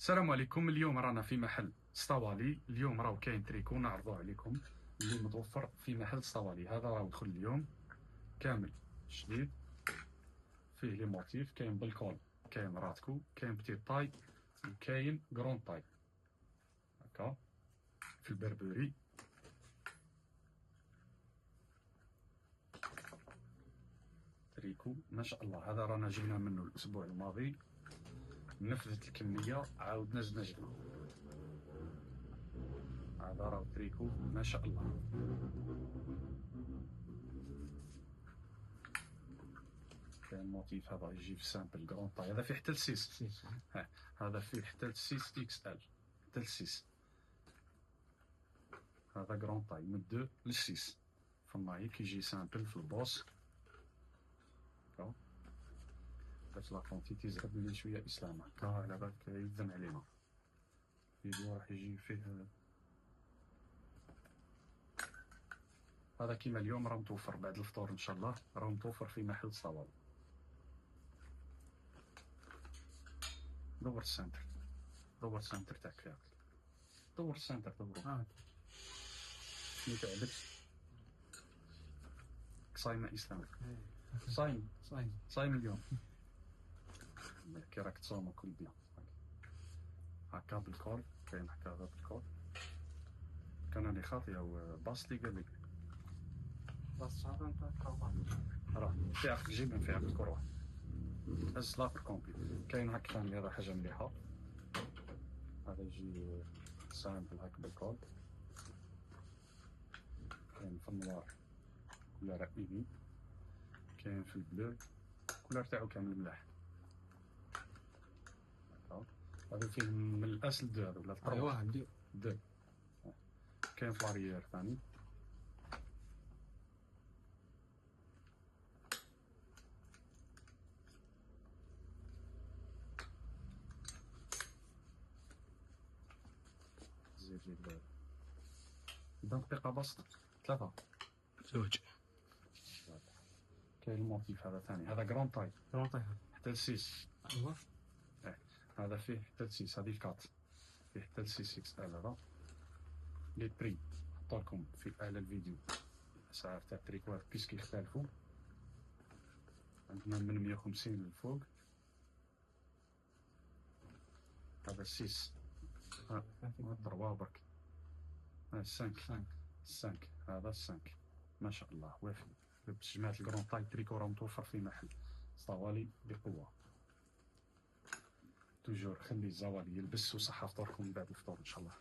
السلام عليكم. اليوم رانا في محل سطوالي. اليوم راهو كاين تريكو نعرضوه عليكم اللي متوفر في محل سطوالي. هذا راهو دخل اليوم كامل جديد، فيه لي موتيف، كاين بالكول، كاين راتكو، كاين بتي طاي، وكاين كرون طاي هكا في البربري. تريكو ما شاء الله. هذا رانا جبنا منه الاسبوع الماضي، نفذت الكميه عاودنا زدنا جبنا. هذا راهو تريكو ما شاء الله. كاين الموتيف هذا يجي في سامبل كرون طاي، هذا فيه حتى ل6. هذا فيه حتى ل6 اكس ال، حتى ل6. هذا كرون طاي من 2 ل6 في النايك، يجي سامبل في البوس هكا. باش لا كونتيتي زعما لي شويه اسلام هكا على بالك يذن علينا. فيديو راح يجي فيه هذا كيما اليوم راه متوفر بعد الفطور ان شاء الله، راه متوفر في محل صواب. دور السنتر، دور السنتر تاعك فيها، دور السنتر دورو. سميتو عبدش صايمة اسلام، صايم اليوم. كي راك تصوم وكل بيان هكا بالكول. كاين هكا هذا بالكول. كان راني خاطيه وباصلي قال لي باص هذا نتاع راه في عقد جيب في عقد كروه هز لافر كومبلي. كاين هاك ثاني، هذا حاجه مليحه. هذا يجي سامبل هاك بالكول. كاين في النوار كولار ايفي، كاين في البلو كولار تاعو كامل ملاح هكا. هذا فيه من الاصل دو، هذا ولا ايوا عندي دو. كاين في لاريير ثاني. زيد دقيقة بسيطة 3 زوج. كاين الموتيف هذا ثاني، هذا كرون طاي حتى ل6. ايوا هذا فيه حتى ل6، هذه الكات فيه حتى ل6 اكس ال. هذا لي بري نحطولكم في اعلى الفيديو الاسعار تاع التريكوات بيسكي يختلفوا. عندنا من 150 للفوق. هذا 6 ضربة برك 5 هذا 5 ما شاء الله وافي. جماعة الكرون طاي تريكو راه متوفر في محل سطوالي بقوة. توجور خلي الزوالي يلبس وصحة فطوركم بعد الفطور ان شاء الله.